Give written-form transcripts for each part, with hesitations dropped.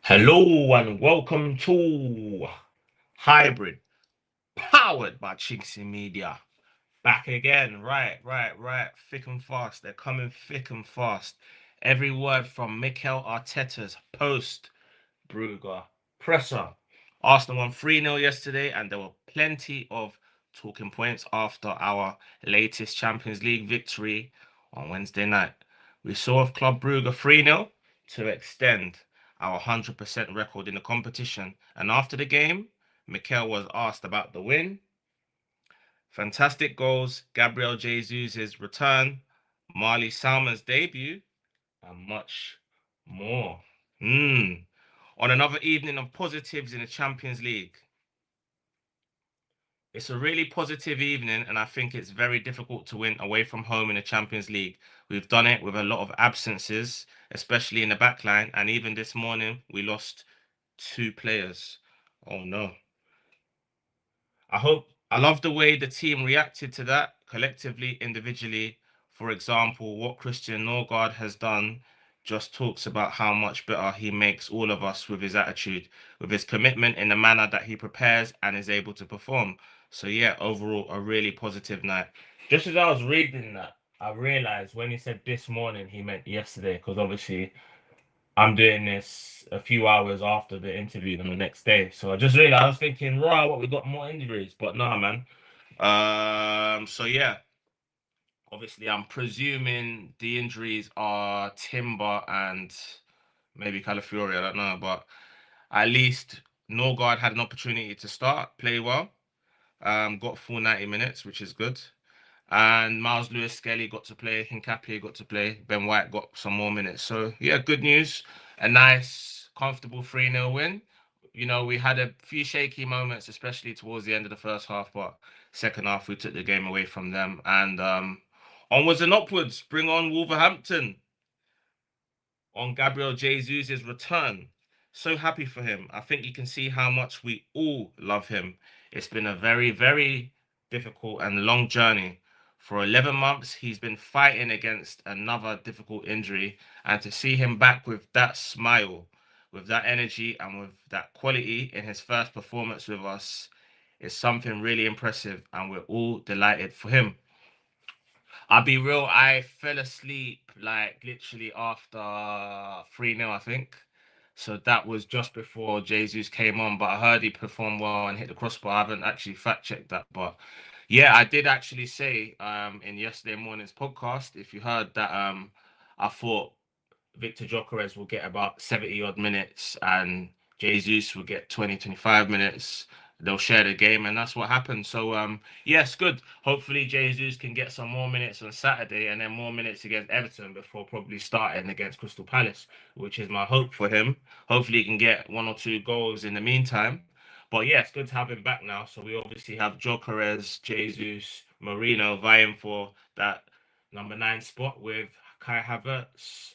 Hello and welcome to Hybrid, powered by chinkseyMEDIA. Back again, right. Thick and fast. They're coming thick and fast. Every word from Mikel Arteta's post Brugge presser. Arsenal won 3-0 yesterday, and there were plenty of talking points after our latest Champions League victory on Wednesday night. We saw of Club Brugge 3-0 to extend our 100% record in the competition. And after the game, Mikel was asked about the win. Fantastic goals, Gabriel Jesus' return, Marli Salmon's debut, and much more. On another evening of positives in the Champions League. It's a really positive evening, and I think it's very difficult to win away from home in the Champions League. We've done it with a lot of absences, especially in the back line, and even this morning we lost two players. Oh no. I love the way the team reacted to that collectively, individually. For example, what Christian Norgard has done just talks about how much better he makes all of us with his attitude, with his commitment in the manner that he prepares and is able to perform. So yeah, overall a really positive night. Just as I was reading that, I realized when he said this morning, he meant yesterday, because obviously I'm doing this a few hours after the interview on the next day. So I just realized I was thinking, right, what we got more injuries, but nah, man. So yeah, obviously I'm presuming the injuries are Timber and maybe Calafiori, I don't know, but at least Norgard had an opportunity to start, play well. Got full 90 minutes, which is good. And Miles Lewis Skelly got to play, Hincapie got to play, Ben White got some more minutes. So yeah, good news. A nice, comfortable 3-0 win. You know, we had a few shaky moments, especially towards the end of the first half, but second half we took the game away from them. And onwards and upwards, bring on Wolverhampton on Gabriel Jesus' return. So happy for him. I think you can see how much we all love him. It's been a very, very difficult and long journey. For 11 months, he's been fighting against another difficult injury, and to see him back with that smile, with that energy, and with that quality in his first performance with us is something really impressive, and we're all delighted for him. I'll be real, I fell asleep like literally after 3-0, I think. So that was just before Jesus came on, but I heard he performed well and hit the crossbar. I haven't actually fact checked that, but yeah, I did actually say in yesterday morning's podcast, if you heard that I thought Viktor Gyökeres will get about 70 odd minutes and Jesus will get 20, 25 minutes. They'll share the game, and that's what happened. So, yes, good. Hopefully, Jesus can get some more minutes on Saturday and then more minutes against Everton before probably starting against Crystal Palace, which is my hope for him. Hopefully, he can get one or two goals in the meantime. But yeah, it's good to have him back now. So, we obviously have Gyökeres, Jesus, Marino vying for that number 9 spot with Kai Havertz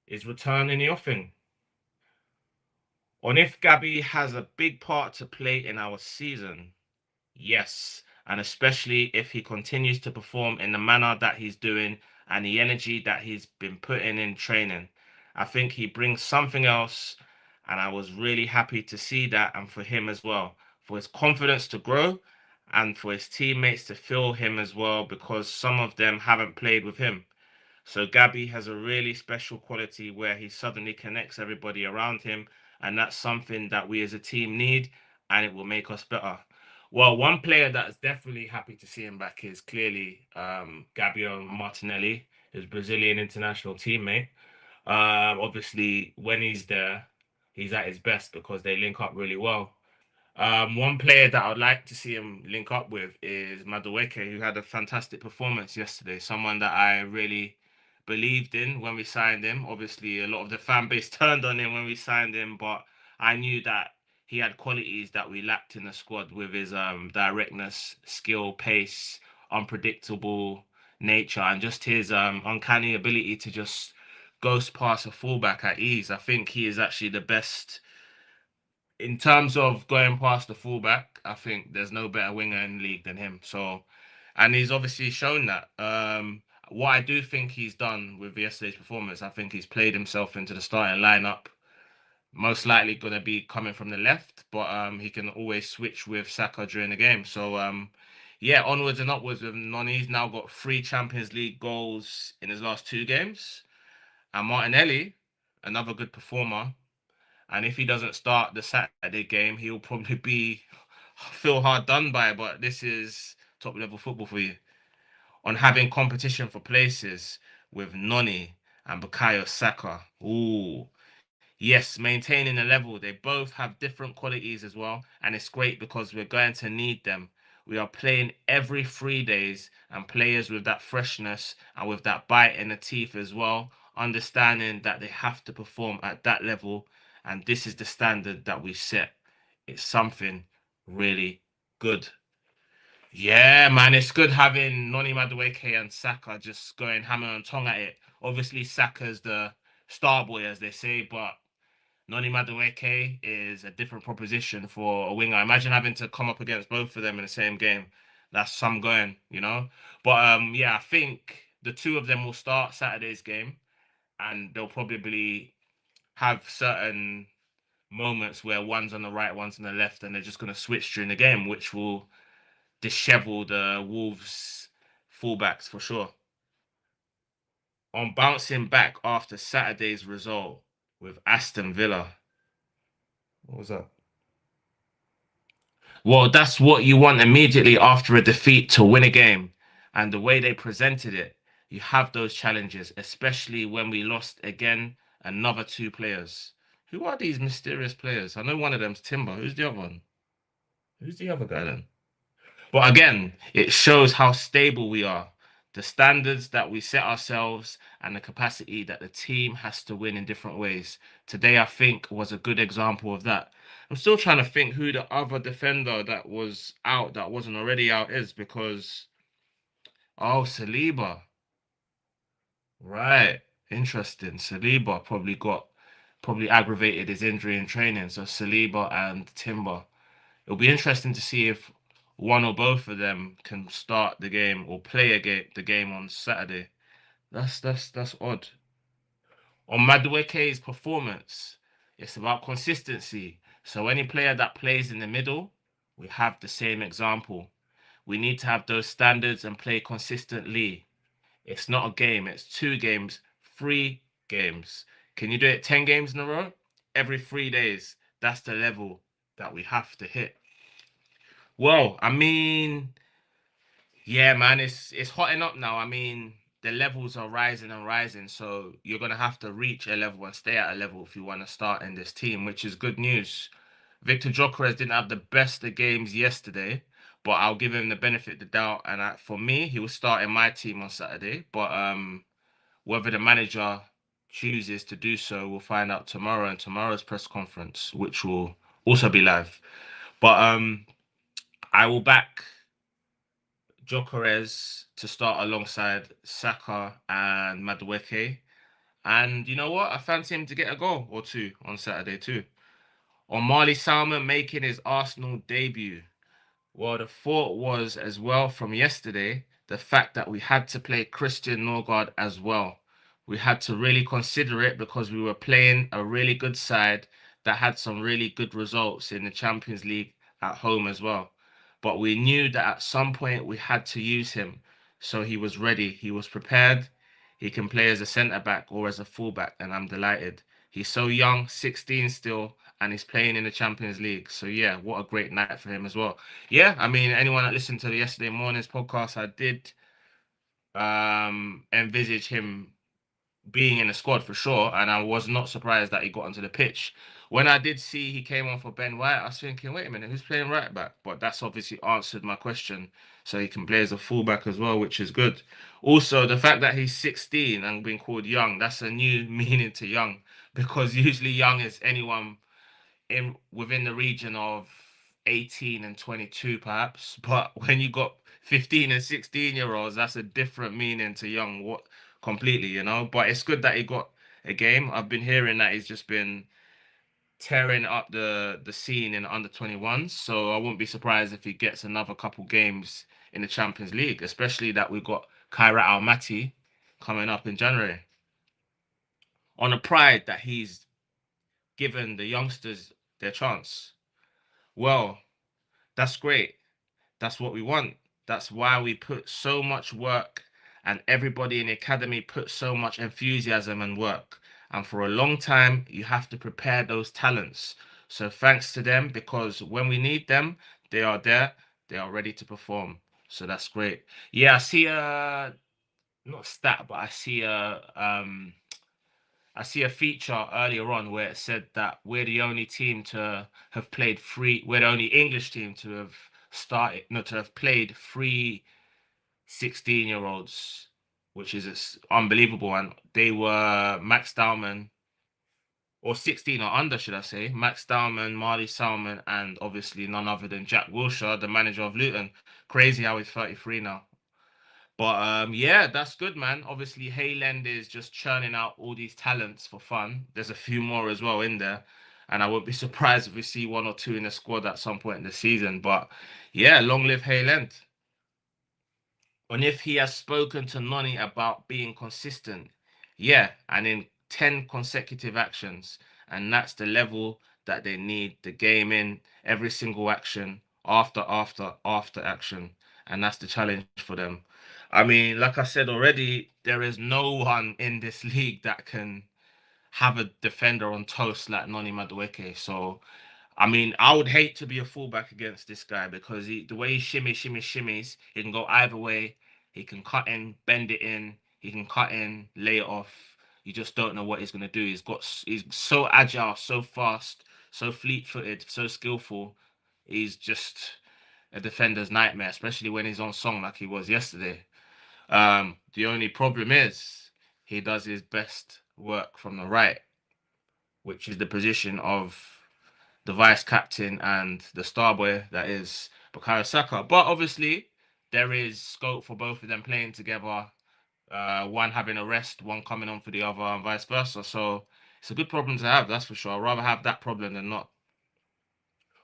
is return in the offing. On if Gabby has a big part to play in our season, yes, and especially if he continues to perform in the manner that he's doing and the energy that he's been putting in training. I think he brings something else, and I was really happy to see that and for him as well, for his confidence to grow and for his teammates to feel him as well because some of them haven't played with him. So Gabby has a really special quality where he suddenly connects everybody around him, and that's something that we as a team need, and it will make us better. Well, one player that's definitely happy to see him back is clearly Gabriel Martinelli, his Brazilian international teammate. Obviously, when he's there, he's at his best because they link up really well. One player that I'd like to see him link up with is Madueke, who had a fantastic performance yesterday. Someone that I really believed in when we signed him. Obviously, a lot of the fan base turned on him when we signed him, but I knew that he had qualities that we lacked in the squad with his directness, skill, pace, unpredictable nature, and just his uncanny ability to just ghost past a fullback at ease. I think he is actually the best in terms of going past the fullback. I think there's no better winger in the league than him. So, and he's obviously shown that. What I do think he's done with yesterday's performance, I think he's played himself into the starting lineup most likely going to be coming from the left, but he can always switch with Saka during the game. So yeah, onwards and upwards with Noni. He's now got 3 Champions League goals in his last 2 games. And Martinelli, another good performer. And if he doesn't start the Saturday game, he'll probably be feel hard done by. But this is top level football for you. On having competition for places with Noni and Bukayo Saka. Ooh. Yes, maintaining the level. They both have different qualities as well, and it's great because we're going to need them. We are playing every 3 days, and players with that freshness and with that bite in the teeth as well, understanding that they have to perform at that level, and this is the standard that we set. It's something really good. Yeah, man, it's good having Noni Madueke and Saka just going hammer and tongue at it. Obviously, Saka's the star boy, as they say, but Noni Madueke is a different proposition for a winger. Imagine having to come up against both of them in the same game. That's some going, you know. But yeah, I think the two of them will start Saturday's game, and they'll probably have certain moments where one's on the right, one's on the left, and they're just going to switch during the game, which will dishevel the Wolves fullbacks for sure. On bouncing back after Saturday's result with Aston Villa. What was that? Well, that's what you want immediately after a defeat to win a game. And the way they presented it, you have those challenges, especially when we lost again another 2 players. Who are these mysterious players? I know one of them's Timber. Who's the other one? Who's the other guy then? But again, it shows how stable we are, the standards that we set ourselves, and the capacity that the team has to win in different ways. Today, I think, was a good example of that. I'm still trying to think who the other defender that was out that wasn't already out is because, oh, Saliba. Right. Interesting. Saliba probably aggravated his injury in training. So Saliba and Timber. It'll be interesting to see if one or both of them can start the game or play the game on Saturday. That's odd. On Madueke's performance, it's about consistency. So any player that plays in the middle, we have the same example. We need to have those standards and play consistently. It's not a game, it's 2 games, 3 games. Can you do it 10 games in a row? Every 3 days. That's the level that we have to hit. Well, I mean, yeah, man, it's hotting up now. I mean, the levels are rising and rising, so you're gonna have to reach a level and stay at a level if you want to start in this team, which is good news. Viktor Gyökeres didn't have the best of games yesterday, but I'll give him the benefit of the doubt. And for me, he will start in my team on Saturday. But whether the manager chooses to do so, we'll find out tomorrow in tomorrow's press conference, which will also be live. But I will back Gyökeres to start alongside Saka and Madueke. And you know what? I fancy him to get a goal or two on Saturday too. On Marli Salmon making his Arsenal debut. Well, the thought was as well from yesterday, the fact that we had to play Christian Norgard as well. We had to really consider it because we were playing a really good side that had some really good results in the Champions League at home as well. But we knew that at some point we had to use him. So he was ready, he was prepared. He can play as a centre back or as a fullback, and I'm delighted. He's so young, 16 still, and he's playing in the Champions League. So yeah, what a great night for him as well. Yeah, I mean, anyone that listened to the yesterday morning's podcast, I did envisage him being in the squad for sure, and I was not surprised that he got onto the pitch. When I did see he came on for Ben White, I was thinking, wait a minute, who's playing right back? But that's obviously answered my question, so he can play as a fullback as well, which is good. Also, the fact that he's 16 and being called young, that's a new meaning to young, because usually young is anyone in within the region of 18 and 22 perhaps, but when you got 15 and 16-year-olds, that's a different meaning to young, what completely, you know. But it's good that he got a game. I've been hearing that he's just been tearing up the scene in under 21s, so I wouldn't be surprised if he gets another couple games in the Champions League, especially that we've got Kairat Almaty coming up in January. On a pride that he's given the youngsters their chance. Well, that's great. That's what we want. That's why we put so much work and everybody in the academy put so much enthusiasm and work. And for a long time, you have to prepare those talents. So thanks to them, because when we need them, they are there, they are ready to perform. So that's great. Yeah, I see a not stat, but I see a feature earlier on where it said that we're the only team to have played three. We're the only English team to have started, not to have played three 16-year-olds, which is unbelievable. And they were Max Dowman, or 16 or under, should I say? Max Dowman, Marli Salmon, and obviously none other than Jack Wilshere, the manager of Luton. Crazy how he's 33 now. But yeah, that's good, man. Obviously, Hayland is just churning out all these talents for fun. There's a few more as well in there, and I wouldn't be surprised if we see one or two in the squad at some point in the season. But yeah, long live Hayland. And if he has spoken to Noni about being consistent, yeah, and in 10 consecutive actions, and that's the level that they need the game in every single action after action, and that's the challenge for them. I mean, like I said already, there is no one in this league that can have a defender on toast like Noni Madueke. So I mean, I would hate to be a fullback against this guy because the way he shimmies, he can go either way. He can cut in, bend it in. He can cut in, lay it off. You just don't know what he's gonna do. He's so agile, so fast, so fleet-footed, so skillful. He's just a defender's nightmare, especially when he's on song like he was yesterday. The only problem is he does his best work from the right, which is the position of the vice captain and the star boy that is Bukayo Saka. But obviously, there is scope for both of them playing together. One having a rest, one coming on for the other, and vice versa. So it's a good problem to have, that's for sure. I'd rather have that problem than not.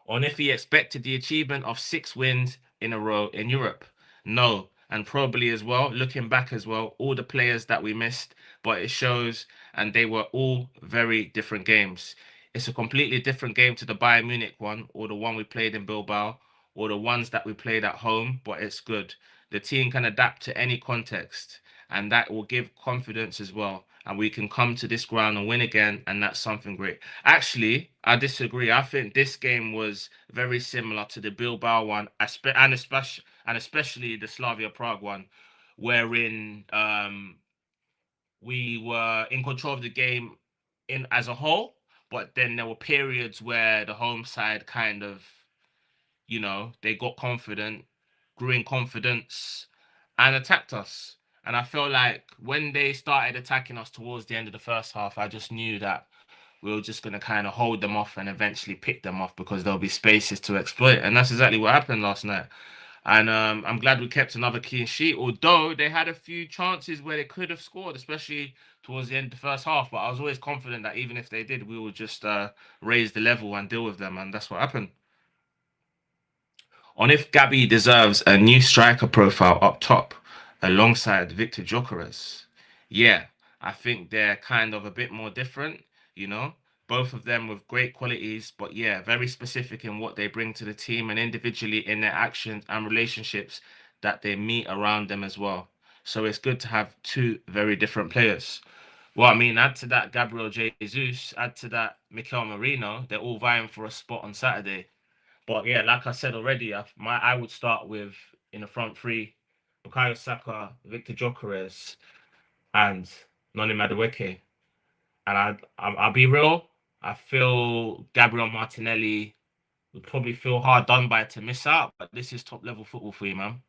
On if he expected the achievement of 6 wins in a row in Europe. No, and probably as well, looking back as well, all the players that we missed, but it shows, and they were all very different games. It's a completely different game to the Bayern Munich one, or the one we played in Bilbao, or the ones that we played at home, but it's good. The team can adapt to any context, and that will give confidence as well. And we can come to this ground and win again, and that's something great. Actually, I disagree. I think this game was very similar to the Bilbao one, and especially the Slavia Prague one, wherein we were in control of the game in as a whole, but then there were periods where the home side kind of, they got confident, grew in confidence, and attacked us. And I felt like when they started attacking us towards the end of the first half, I just knew that we were just going to kind of hold them off and eventually pick them off because there'll be spaces to exploit. And that's exactly what happened last night. And I'm glad we kept another clean sheet, although they had a few chances where they could have scored, especially towards the end of the first half. But I was always confident that even if they did, we would just raise the level and deal with them. And that's what happened. On if Gabby deserves a new striker profile up top alongside Viktor Gyökeres. Yeah, I think they're kind of a bit more different, you know. Both of them with great qualities, but yeah, very specific in what they bring to the team and individually in their actions and relationships that they meet around them as well. So it's good to have two very different players. Well, I mean, add to that Gabriel Jesus, add to that Mikel Merino, they're all vying for a spot on Saturday. But yeah, like I said already, I would start with in the front three, Bukayo Saka, Viktor Gyökeres, and Noni Madueke. And I'll be real. I feel Gabriel Martinelli would probably feel hard done by to miss out, but this is top level football for you, man.